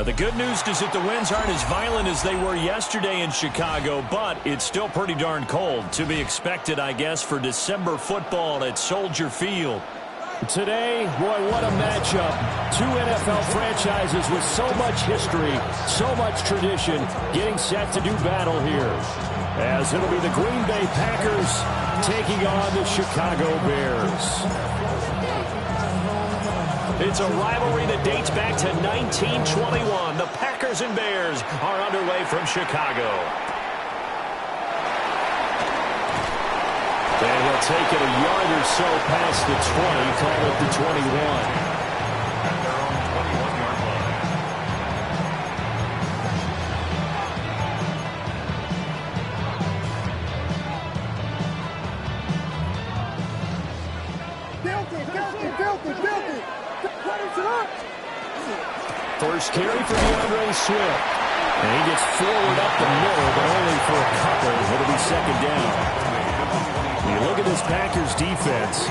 The good news is that the winds aren't as violent as they were yesterday in Chicago, but it's still pretty darn cold. To be expected, I guess, for December football at Soldier Field. Today, boy, what a matchup. Two NFL franchises with so much history, so much tradition, getting set to do battle here. As it'll be the Green Bay Packers taking on the Chicago Bears. It's a rivalry that dates back to 1921. The Packers and Bears are underway from Chicago. And he'll take it a yard or so past the 20, call it the 21. At their own 21-yard line. Filthy. First carry for DeAndre Swift. And he gets forward up the middle, but only for a couple. It'll be second down. You look at this Packers defense.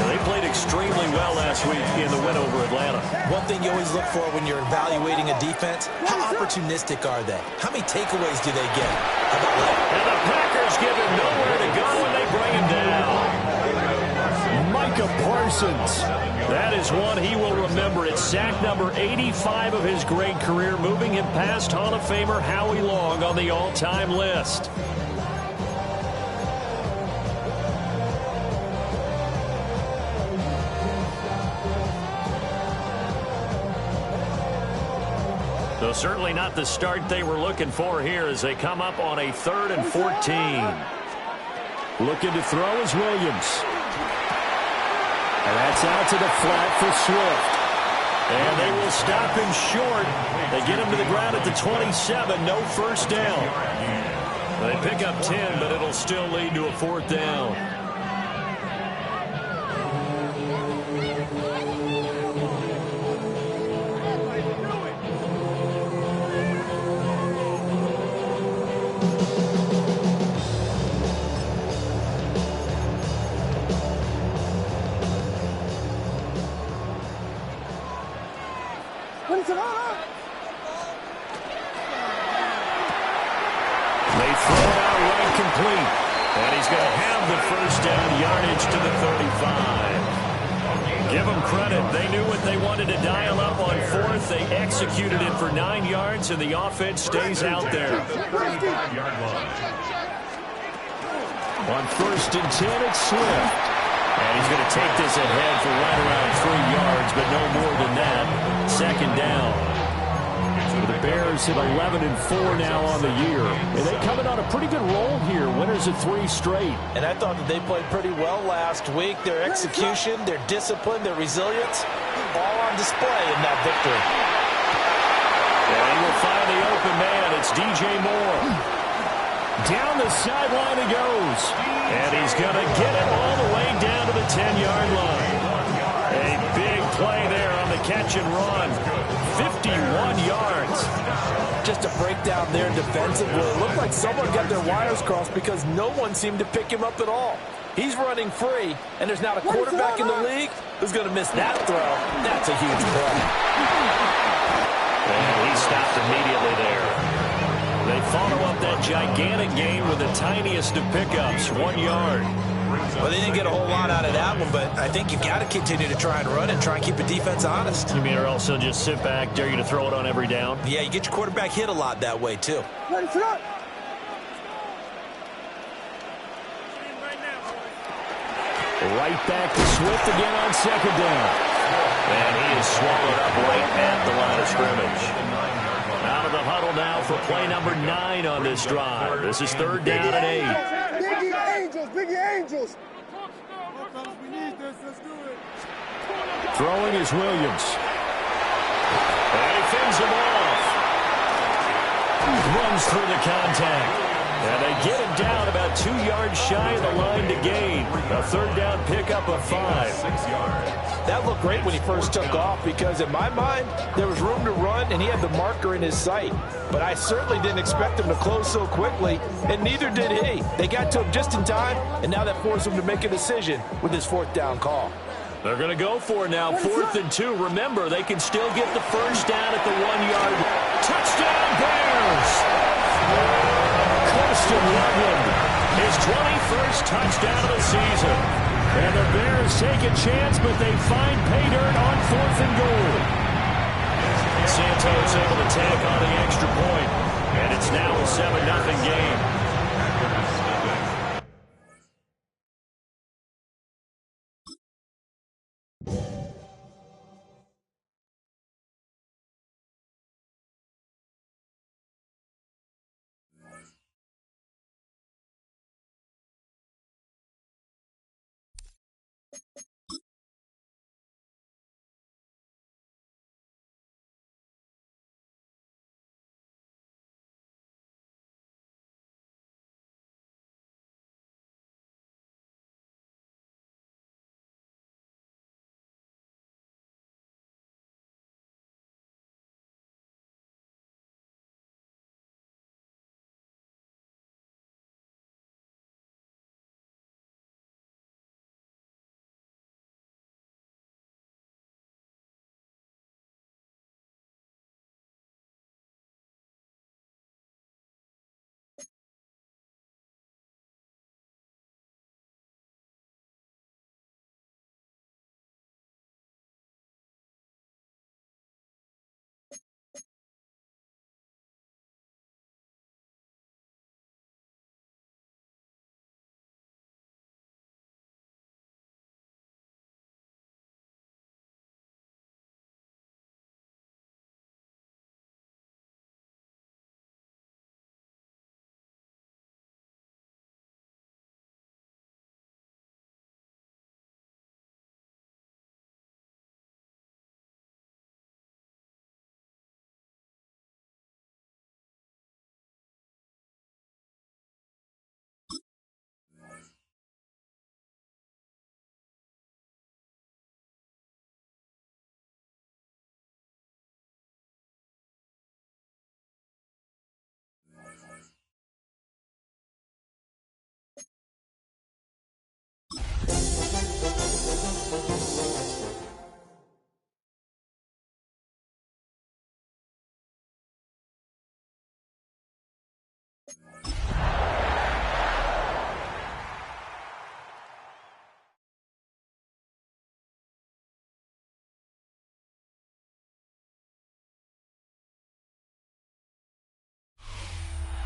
They played extremely well last week in the win over Atlanta. One thing you always look for when you're evaluating a defense, how opportunistic are they? How many takeaways do they get? How about that? And the Packers give him nowhere to go, and they bring him down. Micah Parsons. That is one he will remember. It's sack number 85 of his great career, moving him past Hall of Famer Howie Long on the all-time list. So certainly not the start they were looking for here as they come up on a 3rd and 14. Looking to throw is Williams. And that's out to the flat for Swift. And they will stop him short. They get him to the ground at the 27. No first down. They pick up 10, but it'll still lead to a 4th down. Give them credit. They knew what they wanted to dial up on 4th. They executed it for 9 yards, and the offense stays out there. On 1st and 10, it's Swift. And he's going to take this ahead for right around 3 yards, but no more than that. 2nd down. The Bears hit 11-4 now on the year. And they coming on a pretty good roll here. Winners of 3 straight. And I thought that they played pretty well last week. Their execution, their discipline, their resilience, all on display in that victory. And he will find the open man. It's DJ Moore. Down the sideline he goes. And he's going to get it all the way down to the 10-yard line. A big play there on the catch and run. 51 yards. Just a breakdown there defensively. It looked like someone got their wires crossed because no one seemed to pick him up at all. He's running free, and there's not a quarterback in the league who's going to miss that throw. That's a huge play. And he stopped immediately there. They follow up that gigantic gain with the tiniest of pickups, 1 yard. Well, they didn't get a whole lot out of that one, but I think you've got to continue to try and run and try and keep the defense honest. You mean or also just sit back, dare you to throw it on every down? Yeah, you get your quarterback hit a lot that way, too. Right back to Swift again on 2nd down. And he is swallowed up right at the line of scrimmage. Out of the huddle now for play number 9 on this drive. This is 3rd down and 8. Biggie Angels. Throwing is Williams. And he fends him off. Runs through the contact. And they get him down about 2 yards shy of the line to gain. A 3rd down pickup of 5. 6 yards. That looked great when he first took off because in my mind, there was room to run and he had the marker in his sight. But I certainly didn't expect him to close so quickly, and neither did he. They got to him just in time, and now that forced him to make a decision with his 4th down call. They're going to go for it now, 4th and 2. Remember, they can still get the first down at the 1-yard. Touchdown, Bears! Colston Loveland, his 21st touchdown of the season. And the Bears take a chance, but they find pay dirt on 4th and goal. Santos able to tack on the extra point, and it's now a 7-0 game.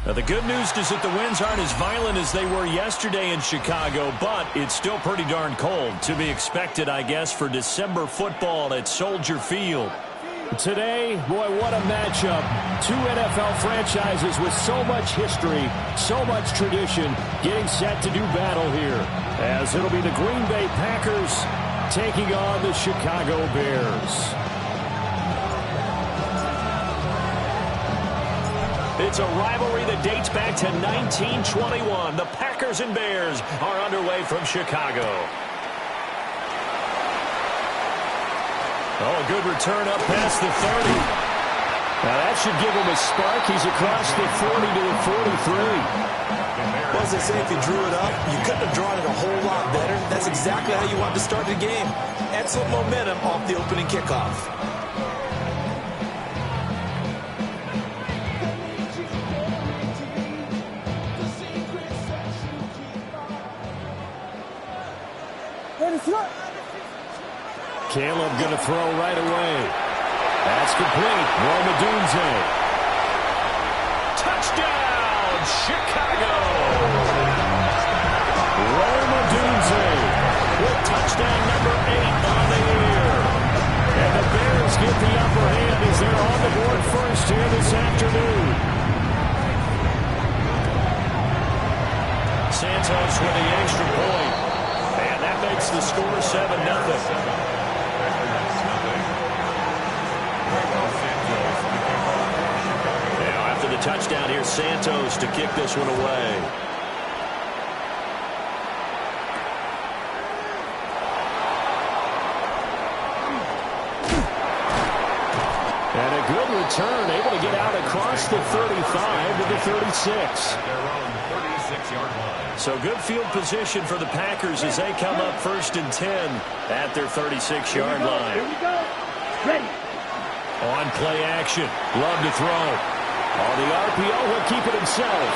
Now, the good news is that the winds aren't as violent as they were yesterday in Chicago, but it's still pretty darn cold. To be expected, I guess, for December football at Soldier Field. Today, boy, what a matchup. Two NFL franchises with so much history, so much tradition, getting set to do battle here. As it'll be the Green Bay Packers taking on the Chicago Bears. It's a rivalry that dates back to 1921. The Packers and Bears are underway from Chicago. Oh, a good return up past the 30. Now that should give him a spark. He's across the 40 to the 43. Well, as they say, if you drew it up, you couldn't have drawn it a whole lot better. That's exactly how you want to start the game. Excellent momentum off the opening kickoff. Caleb going to throw right away. That's complete. Rome Odunze. Touchdown, Chicago! Rome Odunze with touchdown number 8 on the year. And the Bears get the upper hand as they're on the board first here this afternoon. Santos with the extra point. And that makes the score 7-0. Touchdown here, Santos to kick this one away. And a good return, able to get out across the 35 to the 36. So good field position for the Packers as they come up 1st and 10 at their 36-yard line. Here we go. Ready. On play action. Love to throw. On the RPO, he'll keep it himself.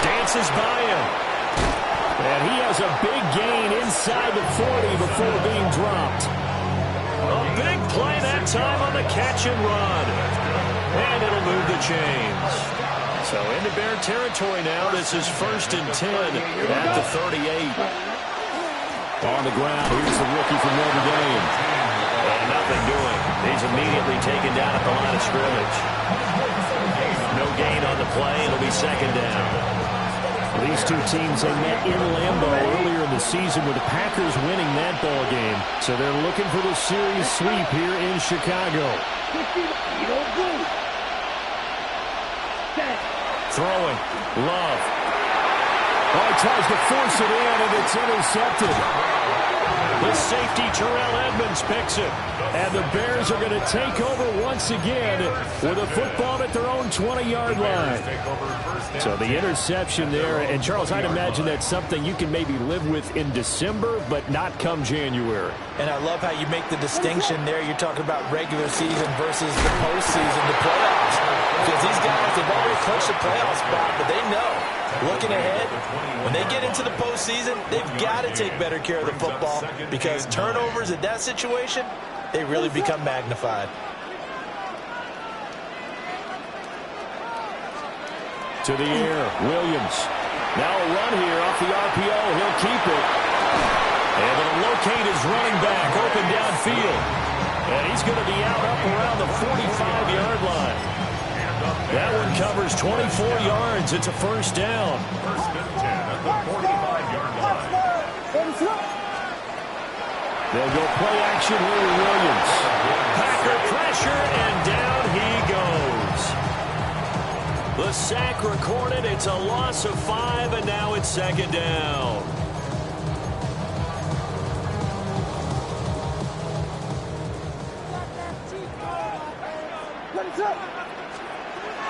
Dances by him. And he has a big gain inside the 40 before being dropped. A big play that time on the catch and run. And it'll move the chains. So into Bear territory now. This is 1st and 10 at the 38. On the ground, here's the rookie from Notre Dame. And nothing doing. He's immediately taken down at the line of scrimmage. No gain on the play. It'll be 2nd down. These two teams, they met in Lambeau earlier in the season with the Packers winning that ball game. So they're looking for the series sweep here in Chicago. Throwing. Love. Oh, he tries to force it in, and it's intercepted. The safety, Terrell Edmonds, picks it. And the Bears are going to take over once again with a football at their own 20-yard line. So the interception there. And, Charles, I'd imagine that's something you can maybe live with in December, but not come January. And I love how you make the distinction there. You're talking about regular season versus the postseason, the playoffs. Because these guys, they've already clinched a playoff spot, but they know, looking ahead, when they get into the postseason, they've got to take better care of the football because turnovers in that situation, they really become magnified. To the air, Williams. Now a run here off the RPO. He'll keep it. And they'll locate his running back open downfield. And he's going to be out up around the 45-yard line. That one covers 24 yards. It's a 1st down. 1st and 10 at the 45-yard line. They'll go play action here with Williams. Packer pressure, and down he goes. The sack recorded. It's a loss of 5, and now it's 2nd down.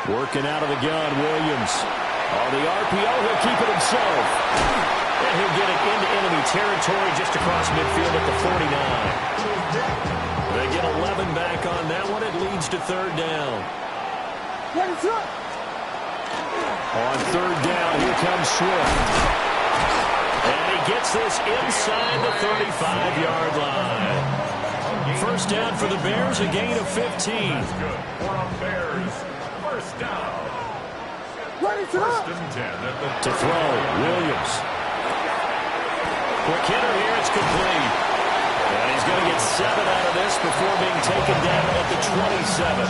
Working out of the gun, Williams. On the RPO, he'll keep it himself. And he'll get it into enemy territory just across midfield at the 49. They get 11 back on that one. It leads to 3rd down. On 3rd down, here comes Swift. And he gets this inside the 35-yard line. 1st down for the Bears, a gain of 15. That's good for our Bears. 1st down. 1st and 10 at the To throw, Williams. Quick hitter here, it's complete. And he's going to get 7 out of this before being taken down at the 27.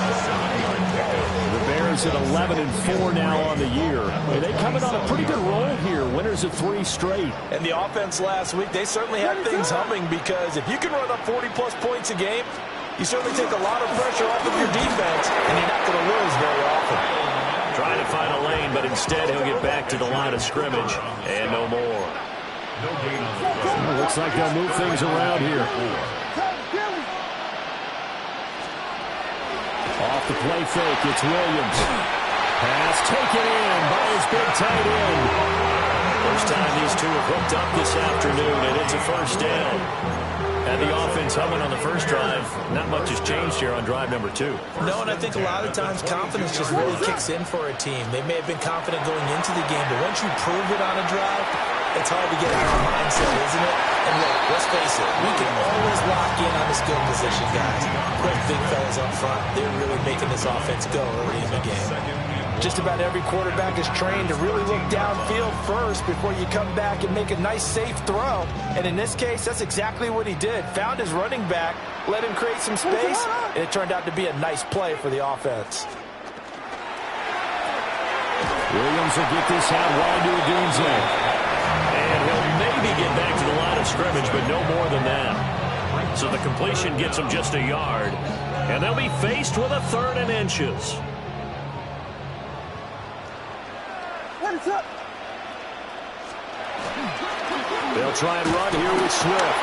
The Bears at 11-4 now on the year. And they coming on a pretty good roll here. Winners of 3 straight. And the offense last week, they certainly had things humming because if you can run up 40-plus points a game, you certainly take a lot of pressure off of your defense, and you're not going to lose very often. Trying to find a lane, but instead he'll get back to the line of scrimmage and no more. no gain on the play. Looks like they'll move things around here. Off the play fake, it's Williams. Pass taken in by his big tight end. First time these two have hooked up this afternoon, and it's a 1st down. And the offense humming on the first drive. Not much has changed here on drive number 2. No, and I think a lot of times confidence just really kicks in for a team. They may have been confident going into the game, but once you prove it on a drive, it's hard to get out of the mindset, isn't it? And look, let's face it, we can always lock in on the skill position, guys. Great big fellas up front. They're really making this offense go early in the game. Just about every quarterback is trained to really look downfield first before you come back and make a nice, safe throw. And in this case, that's exactly what he did. Found his running back, let him create some space, and it turned out to be a nice play for the offense. Williams will get this out wide to Odunze. And he'll maybe get back to the line of scrimmage, but no more than that. So the completion gets him just a yard. And they'll be faced with a 3rd and inches. They'll try and run here with Swift.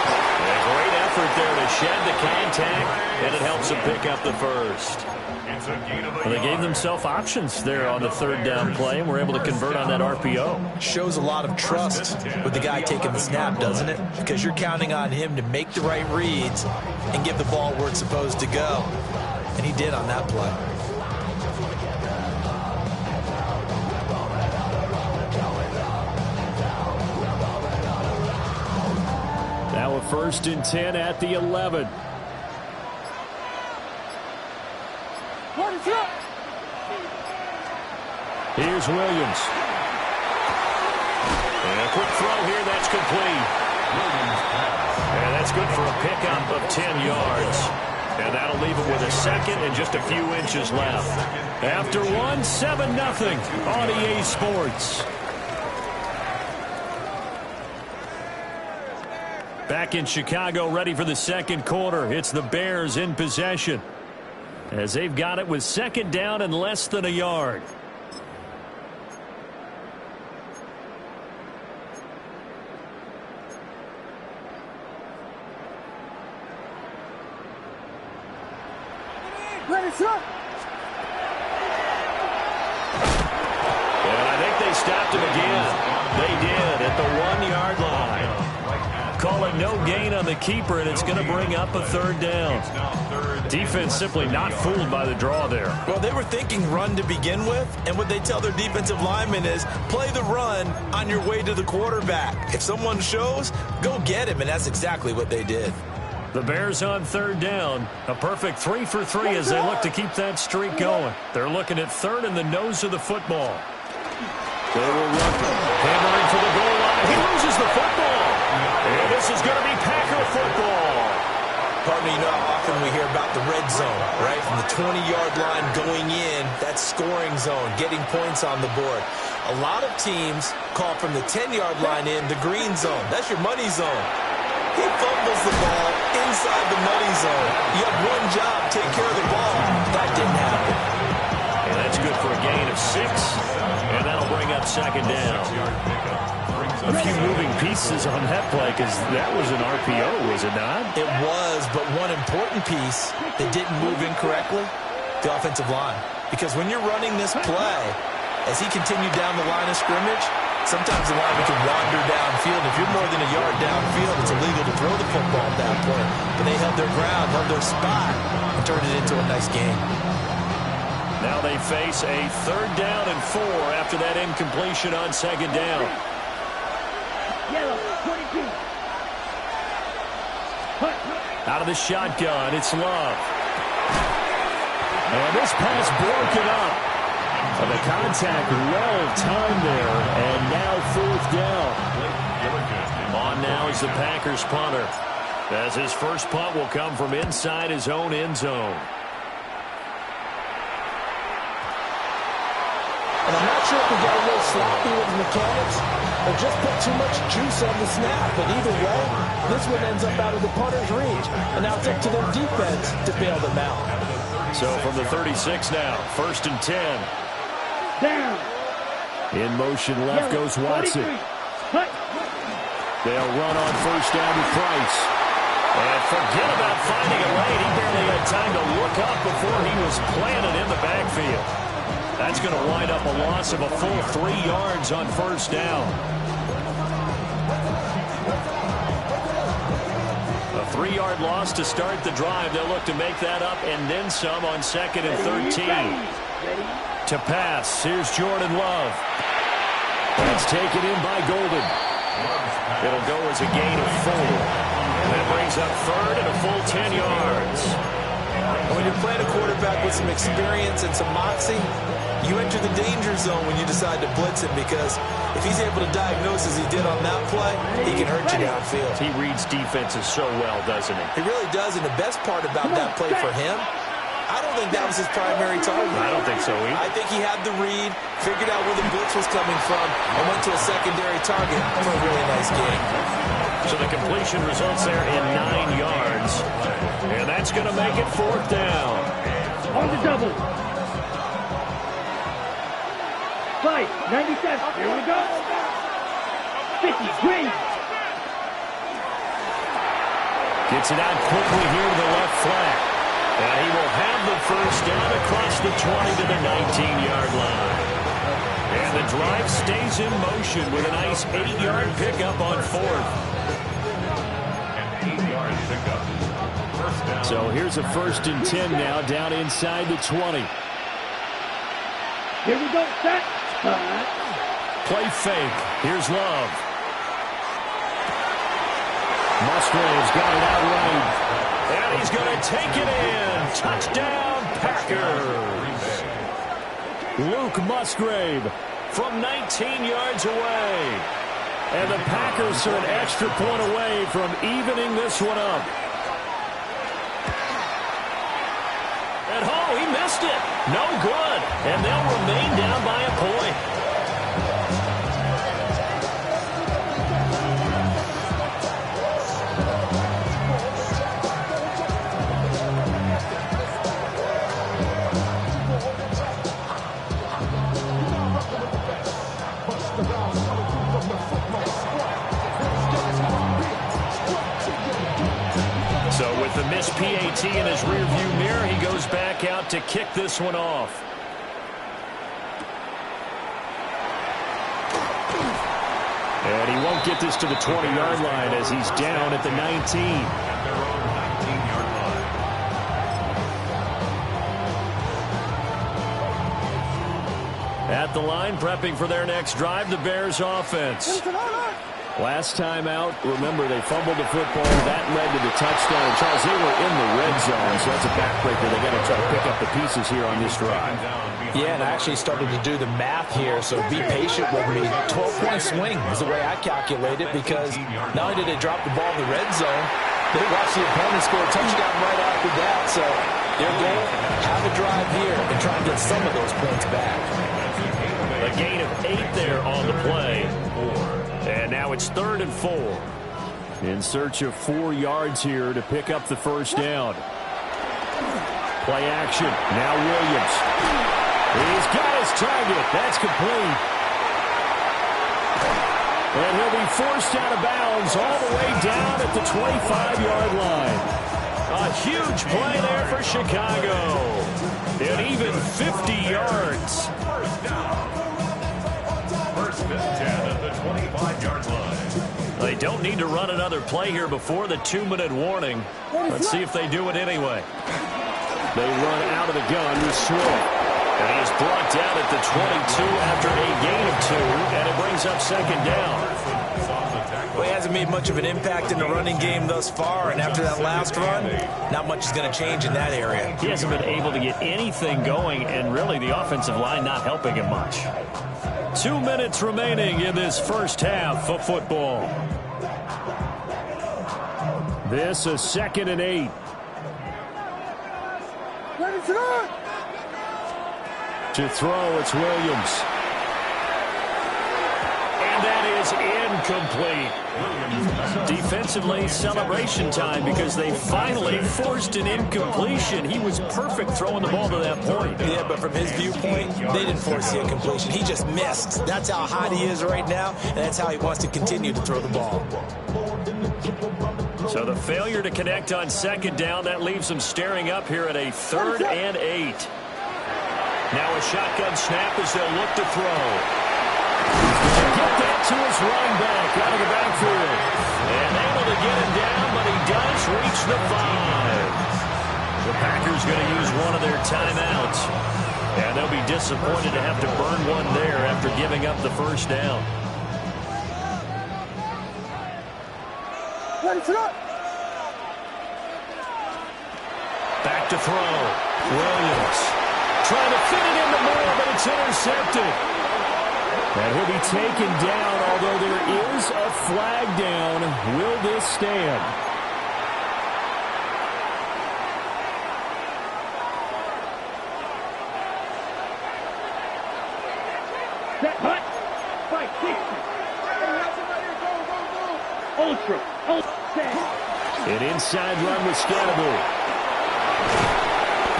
A great effort there to shed the contact, and it helps them pick up the first. Well, they gave themselves options there on the third down play, and were able to convert on that RPO. Shows a lot of trust with the guy taking the snap, doesn't it? Because you're counting on him to make the right reads and give the ball where it's supposed to go. And he did on that play. Now a 1st and 10 at the 11. Here's Williams. And a quick throw here, that's complete. And that's good for a pickup of 10 yards. And that'll leave him with a second and just a few inches left. After one, 7-0 on EA Sports. Back in Chicago, ready for the second quarter. It's the Bears in possession, as they've got it with 2nd down and less than a yard. Ready, sir. And I think they stopped him again. They did at the 1-yard line. Call it no gain on the keeper, and it's going to bring up a 3rd down. Defense simply not fooled by the draw there. Well, they were thinking run to begin with, and what they tell their defensive linemen is play the run on your way to the quarterback. If someone shows, go get him, and that's exactly what they did. The Bears on 3rd down. A perfect 3 for 3 as they look to keep that streak going. They're looking at 3rd and the nose of the football. They will run, hammering for the goal line. He loses the football. And this is going to be Packer football. Partner, you know how often we hear about the red zone, right? From the 20-yard line going in, that's scoring zone, getting points on the board. A lot of teams call from the 10-yard line in the green zone. That's your money zone. He fumbles the ball inside the money zone. You have one job, take care of the ball. That didn't happen. And that's good for a gain of 6. And that'll bring up 2nd down. A few moving pieces on that play, because that was an RPO, was it not? It was, but one important piece that didn't move incorrectly, the offensive line. Because when you're running this play, as he continued down the line of scrimmage, sometimes the lineman can wander downfield. If you're more than a yard downfield, it's illegal to throw the football at that point. But they held their ground, held their spot, and turned it into a nice game. Now they face a 3rd down and 4 after that incompletion on 2nd down. Yellow, 22. Out of the shotgun, it's Love. And this pass broken up. And the contact well timed there, and now 4th down. On now is the Packers punter, as his first punt will come from inside his own end zone. And I'm not sure if he got a little sloppy with his mechanics or just put too much juice on the snap. But either way, this one ends up out of the punter's reach. And now it's up to their defense to bail them out. So from the 36 now, 1st and 10. Down. In motion left goes Watson. They'll run on 1st down with Price. And forget about finding a lane. He barely had time to look up before he was planted in the backfield. That's going to wind up a loss of a full 3 yards on 1st down. A 3-yard loss to start the drive. They'll look to make that up and then some on 2nd and 13. To pass, here's Jordan Love. That's taken in by Golden. It'll go as a gain of 4. And that brings up 3rd and a full 10 yards. When you're playing a quarterback with some experience and some moxie, you enter the danger zone when you decide to blitz him, because if he's able to diagnose as he did on that play, he can hurt you downfield. He reads defenses so well, doesn't he? He really does, and the best part about that play for him, I don't think that was his primary target. I don't think so either. I think he had the read, figured out where the blitz was coming from, and went to a secondary target for a really nice game. So the completion results there in 9 yards. And that's going to make it 4th down. On the double. 5, 97. Here we go. 50, green. Gets it out quickly here to the left flat. And he will have the first down across the 20 to the 19-yard line. And the drive stays in motion with a nice 8-yard pickup on fourth. An 8-yard pickup. First down. So here's a 1st and 10 now down inside the 20. Here we go, set. Play fake. Here's Love. Musgrave's got it out right. And he's going to take it in. Touchdown, Packers. Luke Musgrave from 19 yards away. And the Packers are an extra point away from evening this one up. And oh, he missed it. No good. And they'll remain down by a point. So with the missed PAT in his rearview mirror, he goes back out to kick this one off. And he won't get this to the 20-yard line as he's down at the 19. At their own 19-yard line. At the line, prepping for their next drive, the Bears offense. Last time out, remember, they fumbled the football. That led to the touchdown. And Charles, they were in the red zone, so that's a backbreaker. They got to try to pick up the pieces here on this drive. Yeah, and I actually started to do the math here, so be patient with me. 12-point swing is the way I calculate it, because not only did they drop the ball in the red zone, they watched the opponent score a touchdown right after that. So their goal, have a drive here and try and get some of those points back. A gain of 8 there on the play. And now it's 3rd and 4. In search of 4 yards here to pick up the first down. Play action. Now Williams. He's got his target. That's complete. And he'll be forced out of bounds all the way down at the 25-yard line. A huge play there for Chicago. And even 50 yards. First and 10 at the 25-yard line. They don't need to run another play here before the 2-minute warning. Let's see if they do it anyway. They run out of the gun with Swift. And he is brought down at the 22 after a gain of 2, and it brings up 2nd down. Well, he hasn't made much of an impact in the running game thus far, and after that last run, not much is going to change in that area. He hasn't been able to get anything going, and really the offensive line not helping him much. 2 minutes remaining in this first half of football. This is 2nd and 8. To throw, it's Williams. And that is incomplete. Defensively, celebration time because they finally forced an incompletion. He was perfect throwing the ball to that point. Yeah, but from his viewpoint, they didn't force the incompletion. He just missed. That's how hot he is right now, and that's how he wants to continue to throw the ball. So the failure to connect on 2nd down, that leaves them staring up here at a 3rd and 8. Now a shotgun snap as they'll look to throw. Get that to his running back out of the backfield. And able to get him down, but he does reach the 5. The Packers going to use one of their timeouts. And they'll be disappointed to have to burn one there after giving up the first down. Back to throw. Williams trying to fit it into Moore, but it's intercepted. And he'll be taken down, although there is a flag down. Will this stand? Set, hut. 560. Ultra. Set. An inside run with Scatterby.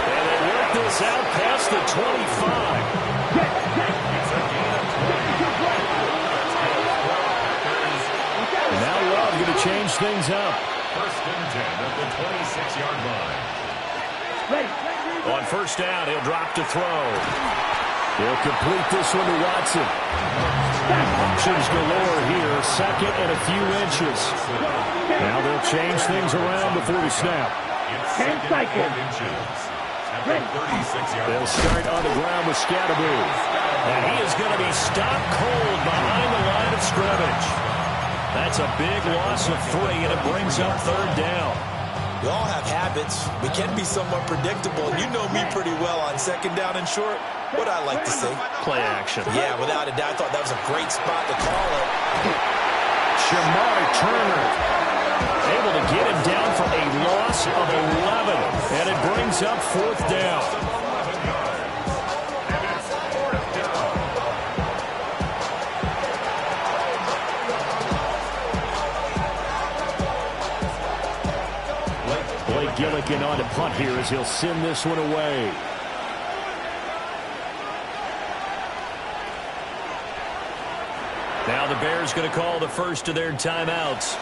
And they work this out past the 25. Now Love going to change things up. First and 10 at the 26-yard line. Ready. On first down, he'll drop to throw. He'll complete this one to Watson. Options galore here. Second and a few inches. Now they'll change things around before the snap. 10 seconds. They'll start on the ground with Scatterby. And he is going to be stopped cold behind the line of scrimmage. That's a big loss of 3, and it brings up third down. We all have habits. We can be somewhat predictable, and you know me pretty well on second down and short. What I like to see. Play action. Yeah, without a doubt, I thought that was a great spot to call it. Shamari Turner able to get him down for a loss of 11, and it brings up fourth down. Blake Gillikin on to punt here as he'll send this one away. Now the Bears going to call the first of their timeouts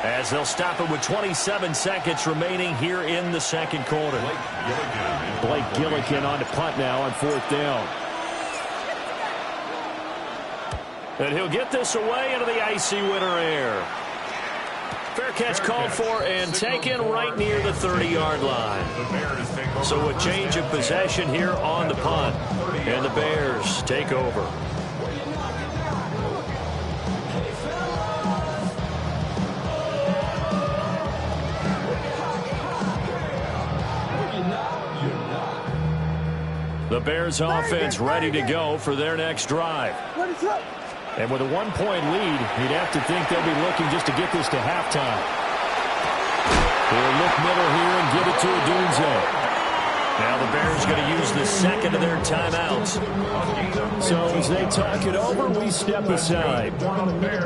as they'll stop it with 27 seconds remaining here in the second quarter. Blake Gillikin on to punt now on fourth down. And he'll get this away into the icy winter air. Fair catch called for and taken right near the 30-yard line. So a change of possession here on the punt. And the Bears take over. The Bears offense ready to go for their next drive. And with a 1-point lead, you'd have to think they'll be looking just to get this to halftime. They'll look middle here and give it to Odunze. Now the Bears going to use the second of their timeouts. So as they talk it over, we step aside.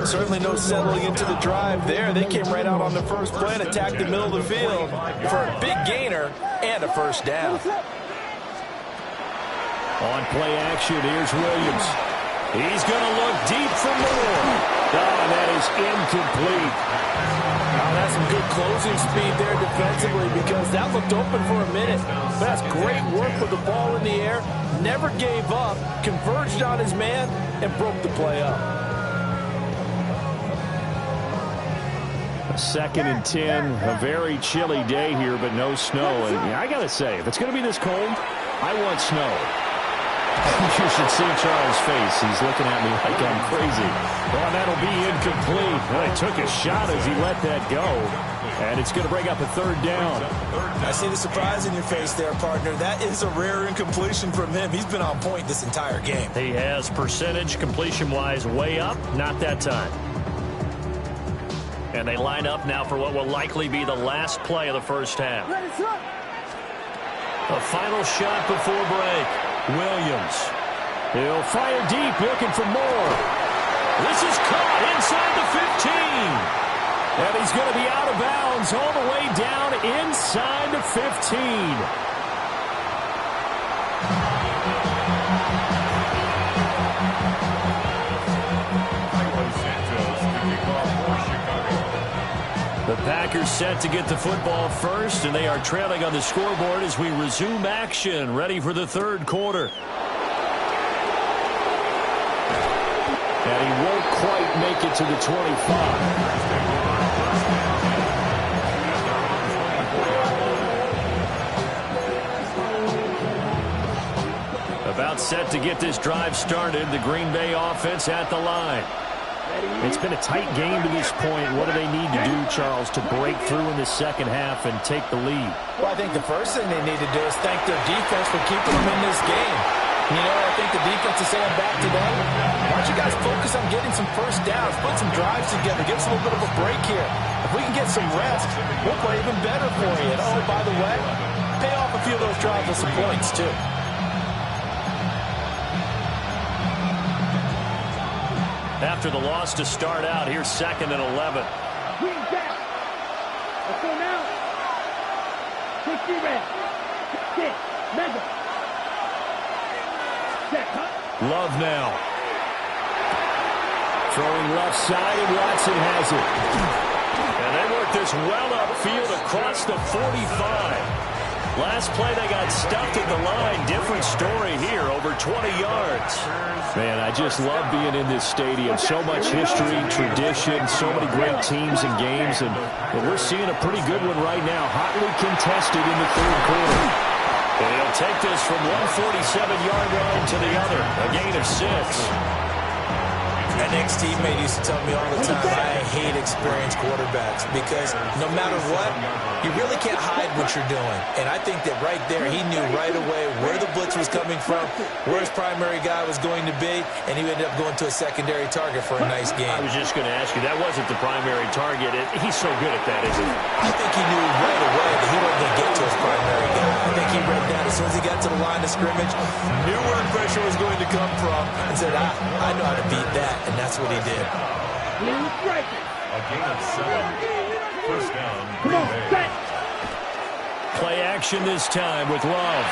Certainly no settling into the drive there. They came right out on the first play and attacked the middle of the field for a big gainer and a first down. On play action, here's Williams. He's going to look deep for more. Oh, and that is incomplete. Now that's some good closing speed there defensively because that looked open for a minute. But that's great work with the ball in the air. Never gave up, converged on his man, and broke the play up. A second and 10, a very chilly day here, but no snow. And I got to say, if it's going to be this cold, I want snow. You should see Charles' face. He's looking at me like I'm crazy. Well, that'll be incomplete. Well, he took a shot as he let that go. And it's going to bring up a third down. I see the surprise in your face there, partner. That is a rare incompletion from him. He's been on point this entire game. He has percentage completion-wise way up. Not that time. And they line up now for what will likely be the last play of the first half. A final shot before break. Williams. He'll fire deep, looking for more. This is caught inside the 15. And he's going to be out of bounds all the way down inside the 15. The Packers set to get the football first, and they are trailing on the scoreboard as we resume action, ready for the third quarter. And he won't quite make it to the 25. About set to get this drive started, the Green Bay offense at the line. It's been a tight game to this point. What do they need to do, Charles, to break through in the second half and take the lead? Well, I think the first thing they need to do is thank their defense for keeping them in this game. You know, I think the defense is saying back to them, why don't you guys focus on getting some first downs, put some drives together, give us a little bit of a break here. If we can get some rest, we'll play even better for you. And, oh, by the way, pay off a few of those drives with some points, too. After the loss to start out, here's second and 11. Green down. Let's go now. 60 red. 6, mega. Set, cut. Love now. Throwing left side, and Watson has it. And they work this well upfield across the 45. Last play, they got stuffed at the line. Different story here, over 20 yards. Man, I just love being in this stadium. So much history, tradition, so many great teams and games. And we're seeing a pretty good one right now, hotly contested in the third quarter. And he'll take this from 147-yard line to the other, a gain of 6. An ex-teammate used to tell me all the time, I hate experienced quarterbacks because no matter what, you really can't hide what you're doing. And I think that right there, he knew right away where the blitz was coming from, where his primary guy was going to be, and he ended up going to a secondary target for a nice game. I was just going to ask you, that wasn't the primary target. He's so good at that, isn't he? I think he knew right away that he wasn't going to get to his primary guy. I think he read that as soon as he got to the line of scrimmage, knew where the pressure was going to come from, and said, I know how to beat that. And that's what he did. A gain of 7. First down. Come on, set. Play action this time with Love.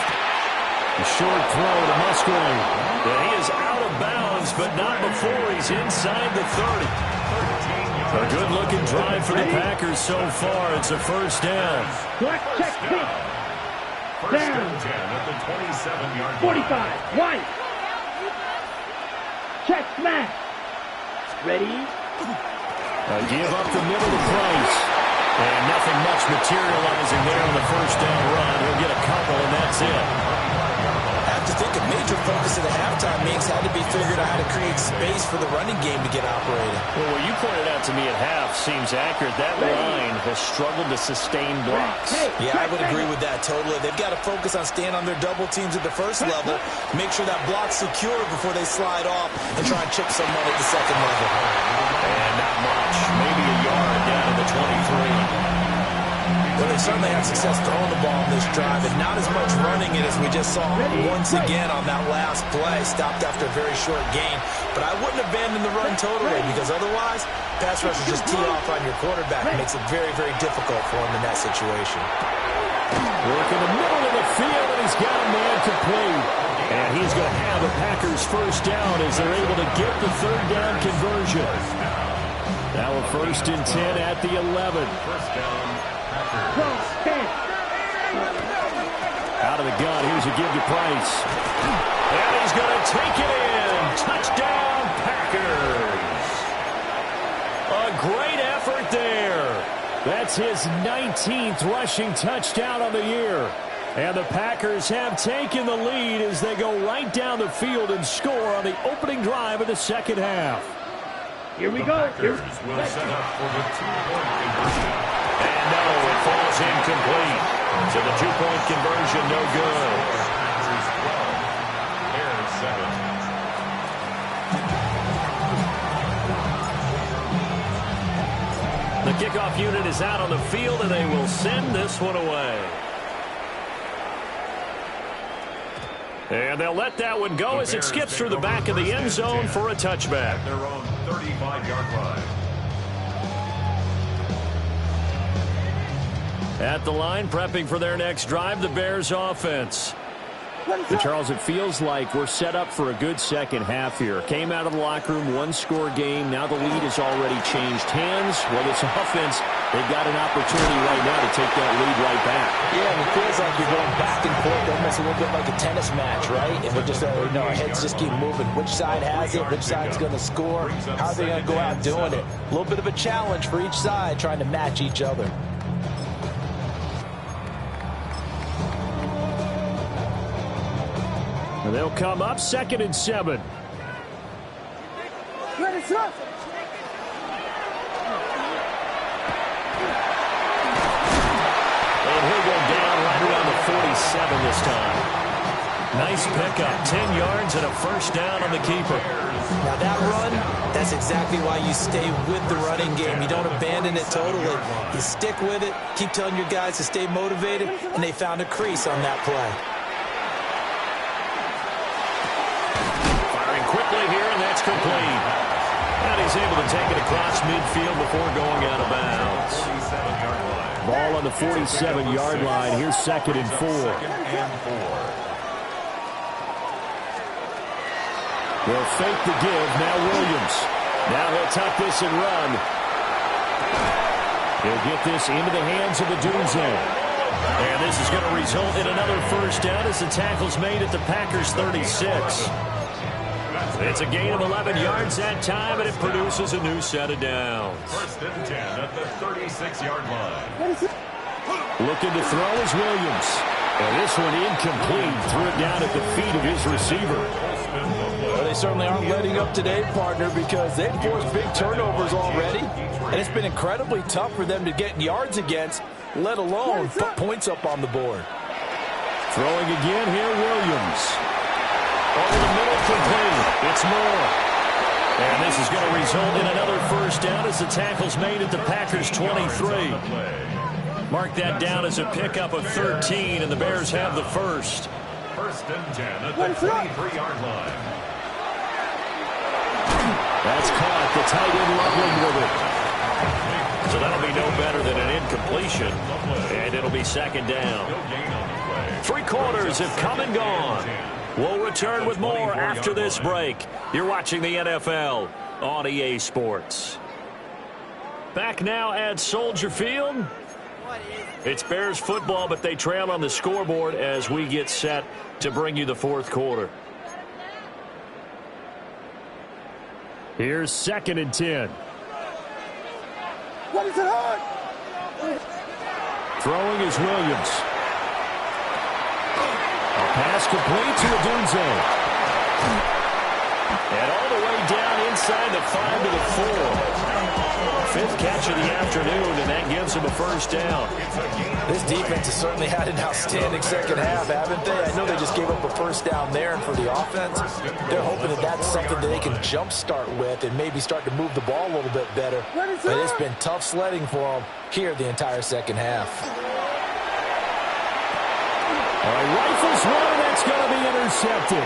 A short throw to Musgrave. And he is out of bounds, but not before he's inside the 30. A good-looking drive for the Packers so far. It's a first down. Black check, kick. First Down. and 10 at the 27-yard line. 45, white. Check, smash. Ready? Give up the middle to Price. And nothing much materializing there on the first down run. He'll get a couple, and that's it. I have to think a major focus of the halftime means had to be figured out how to create space for the running game to get operated. Well, what you pointed out to me at half seems accurate. That line has struggled to sustain blocks. Yeah, I would agree with that totally. They've got to focus on staying on their double teams at the first level, make sure that block's secure before they slide off and try and chip someone at the second level. And not much. Maybe a yard down to the 23. Well, they certainly had success throwing the ball on this drive, and not as much running it as we just saw once again on that last play. Stopped after a very short gain. But I wouldn't abandon the run totally, because otherwise, pass rushers just tee off on your quarterback. It makes it very, very difficult for him in that situation. Work in the middle of the field, and he's got a man complete. And he's going to have the Packers first down as they're able to get the third down conversion. Now a first and 10 at the 11. First down, Packers. Out of the gun, here's a give to Price. And he's going to take it in. Touchdown, Packers. A great effort there. That's his 19th rushing touchdown of the year. And the Packers have taken the lead as they go right down the field and score on the opening drive of the second half. Here we go. Packers will set up for the two-point conversion. And no, it falls incomplete. So the two-point conversion, no good. Packers 12, Bears 7. The kickoff unit is out on the field, and they will send this one away. And they'll let that one go as it skips through the back of the end zone for a touchback. At their own 35-yard line. At the line, prepping for their next drive, the Bears offense. And Charles, it feels like we're set up for a good second half here. Came out of the locker room, one-score game. Now the lead has already changed hands. Well, this offense, they've got an opportunity right now to take that lead right back. Yeah, and it feels like you're going back and forth, almost a little bit like a tennis match, right? And we're just, our heads just keep moving. Which side has it? Which side's going to score? How are they going to go out doing it? A little bit of a challenge for each side, trying to match each other. And they'll come up 2nd and 7. And he'll go down right around the 47 this time. Nice pickup, 10 yards and a first down on the keeper. Now that run, that's exactly why you stay with the running game. You don't abandon it totally. You stick with it, keep telling your guys to stay motivated, and they found a crease on that play. Quickly here, and that's complete. And he's able to take it across midfield before going out of bounds. Ball on the 47-yard line. Here's 2nd and 4. They'll fake the give. Now Williams. Now he'll tuck this and run. He'll get this into the hands of Odunze. And this is going to result in another first down as the tackle's made at the Packers' 36. It's a gain of 11 yards that time, and it produces a new set of downs. First and 10 at the 36-yard line. Looking to throw is Williams. And this one incomplete. Threw it down at the feet of his receiver. Well, they certainly aren't letting up today, partner, because they've forced big turnovers already. And it's been incredibly tough for them to get yards against, let alone put points up on the board. Throwing again here, Williams. Over the middle, complete. It's Moore. And this is going to result in another first down as the tackle's made at the Packers' 23. Mark that down as a pickup of 13, and the Bears have the first. First and 10 at the 23-yard line. That's caught. The tight end leveling with it. So that'll be no better than an incompletion, and it'll be second down. 3 quarters have come and gone. We'll return with more after this break. You're watching the NFL on EA Sports. Back now at Soldier Field. It's Bears football, but they trail on the scoreboard as we get set to bring you the fourth quarter. Here's second and 10. What is it on? Throwing is Williams. A pass complete to Odunze. And all the way down inside the 5 to the 4. 5th catch of the afternoon, and that gives him a first down. This defense has certainly had an outstanding second half, haven't they? I know they just gave up a first down there, and for the offense, they're hoping that that's something that they can jumpstart with and maybe start to move the ball a little bit better. But it's been tough sledding for them here the entire second half. All right, rifles one, and that's going to be intercepted.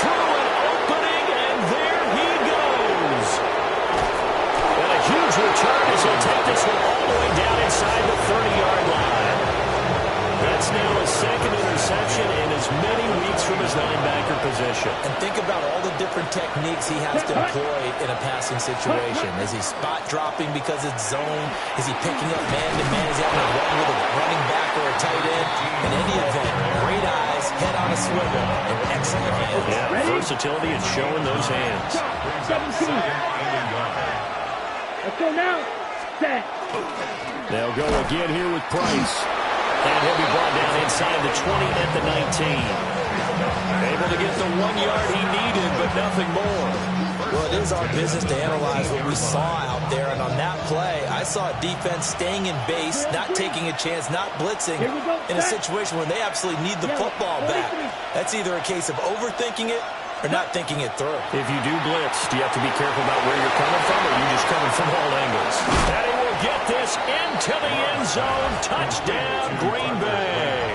Through an opening, and there he goes. And a huge return as he'll take this one all the way down inside the 30-yard line. That's now a second interception in as many weeks from his linebacker position. And think about all the different techniques he has to employ in a passing situation. Is he spot dropping because it's zone? Is he picking up man-to-man? Is he having to run with a running back or a tight end? In any event, great eyes, head on a swivel, and excellent hands. Yeah, versatility is showing those hands. 17. Let's go now. Set. They'll go again here with Price. And he'll be brought down inside the 20 at the 19. Able to get the 1 yard he needed, but nothing more. Well, it is our business to analyze what we saw out there, and on that play, I saw a defense staying in base, not taking a chance, not blitzing in a situation where they absolutely need the football back. That's either a case of overthinking it or not thinking it through. If you do blitz, do you have to be careful about where you're coming from, or are you just coming from all angles? And he will get this into the end zone. Touchdown, Green Bay.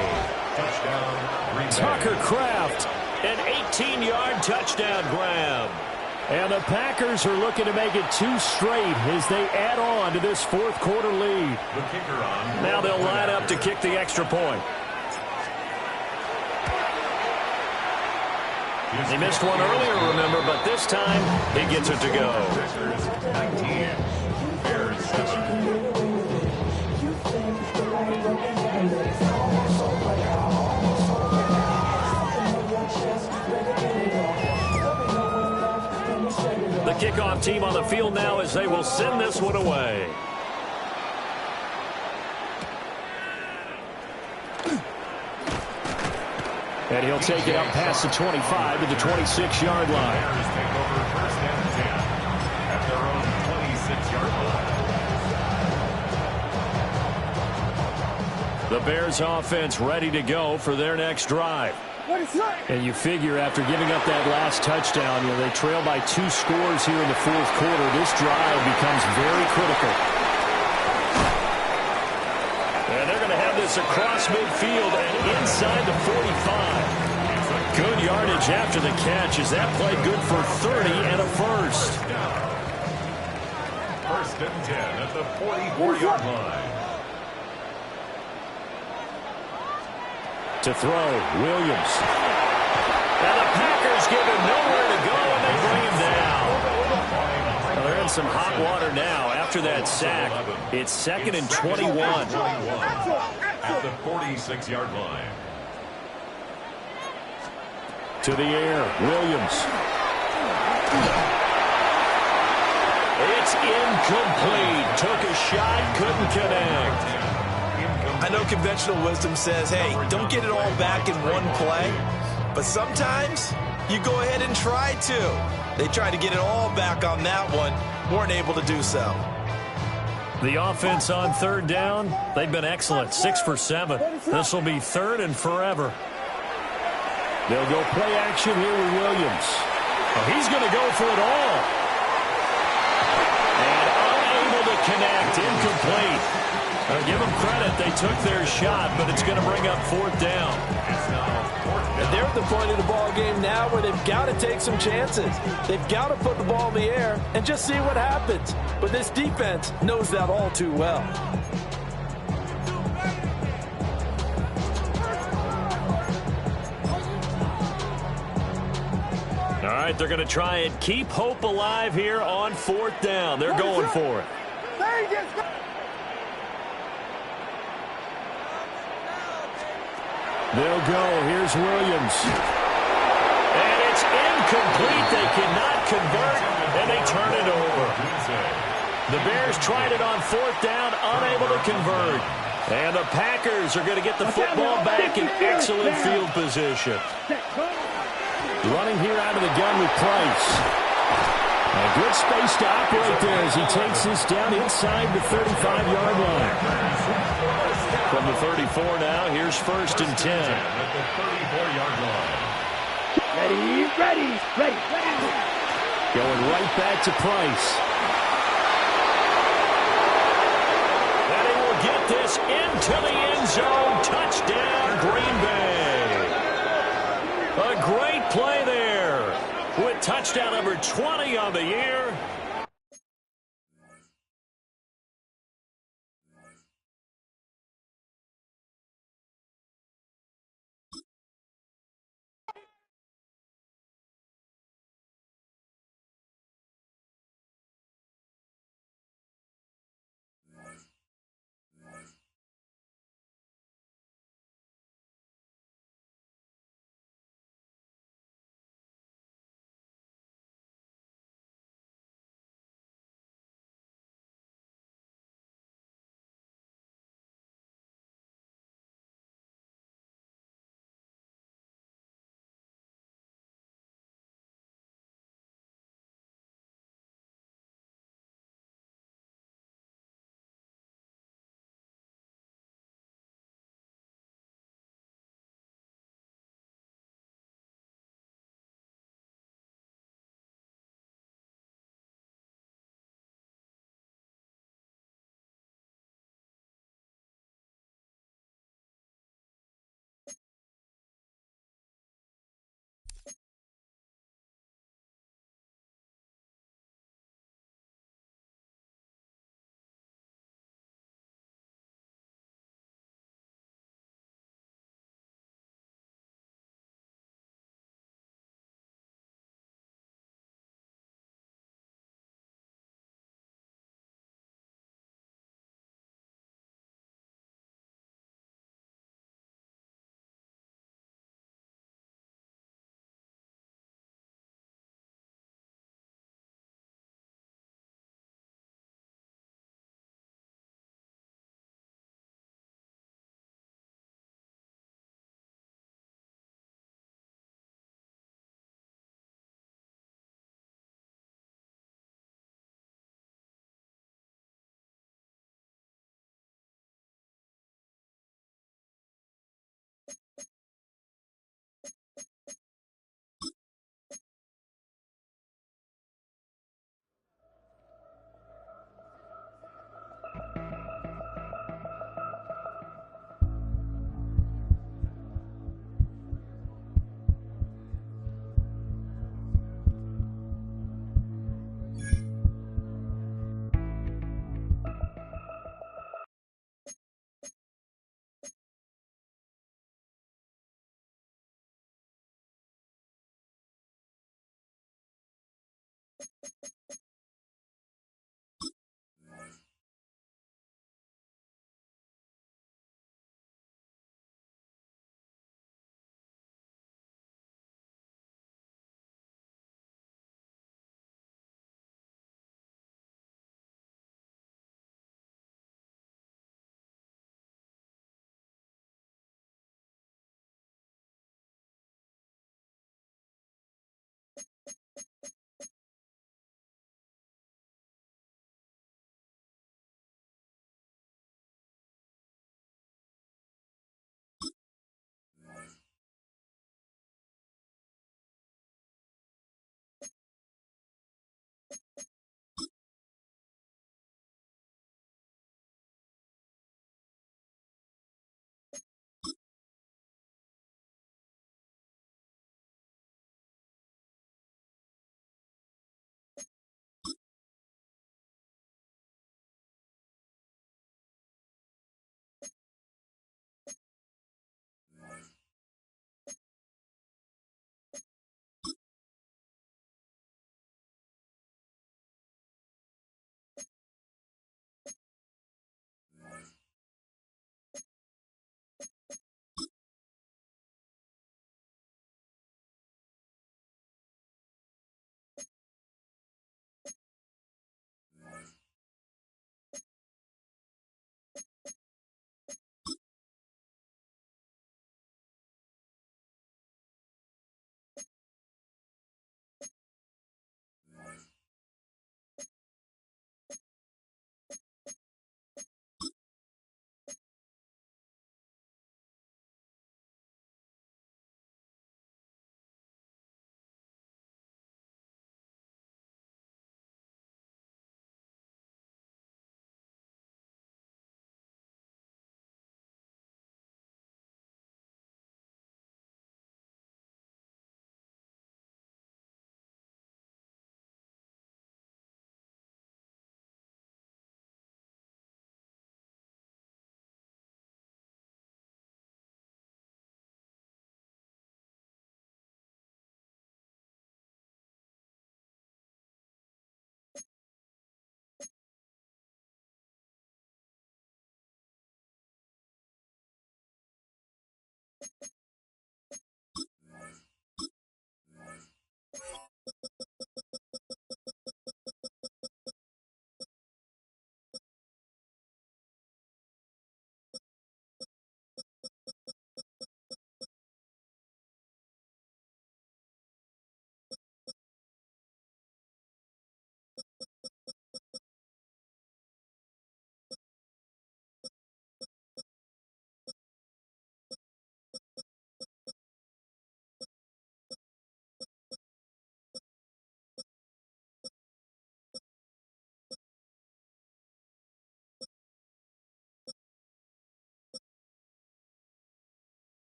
Tucker Kraft. An 18-yard touchdown grab. And the Packers are looking to make it 2 straight as they add on to this fourth quarter lead. Now they'll line up to kick the extra point. He missed one earlier, remember, but this time he gets it to go. The kickoff team on the field now as they will send this one away. And he'll take it up past the 25 to the 26-yard line. The Bears offense ready to go for their next drive. And you figure after giving up that last touchdown, they trail by 2 scores here in the fourth quarter. This drive becomes very critical. And they're going to have this across midfield and inside the 45. Good yardage after the catch as that play good for 30 and a first. First and 10 at the 44-yard line. To throw, Williams. And the Packers give him nowhere to go, and they bring him down. in some hot water now after that sack. It's 2nd and 21. At the 46-yard line. To the air, Williams. It's incomplete. Took a shot, couldn't connect. I know conventional wisdom says, hey, don't get it all back in one play. But sometimes you go ahead and try to. They tried to get it all back on that one. Weren't able to do so. The offense on 3rd down, they've been excellent. 6 for 7. This will be 3rd and forever. They'll go play action here with Williams. Oh, he's going to go for it all. And unable to connect. Incomplete. Give them credit. They took their shot, but it's going to bring up 4th down. And they're at the point of the ball game now where they've got to take some chances. They've got to put the ball in the air and just see what happens. But this defense knows that all too well. All right, they're going to try and keep hope alive here on 4th down. They're going for it. They'll go. Here's Williams. And it's incomplete. They cannot convert, and they turn it over. The Bears tried it on 4th down, unable to convert. And the Packers are going to get the football back in excellent field position. Running here out of the gun with Price. A good space to operate there as he takes this down inside the 35-yard line. From the 34 now, here's 1st and 10. At the 34-yard line. Ready. Going right back to Price. And he will get this into the end zone. Touchdown, Green Bay. A great play there with touchdown number 20 on the year.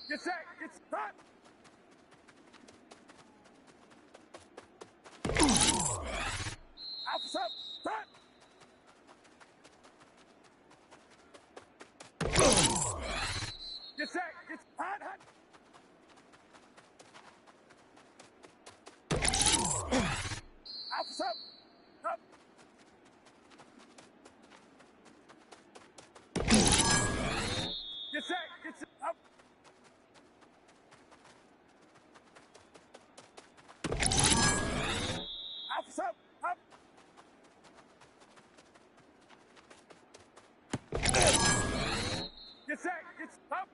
Get set. Get set. Officer, front. Get set. Get hot, hot. Officer, up. Get set. Get set. Up. Officer, up. Get set. Get up.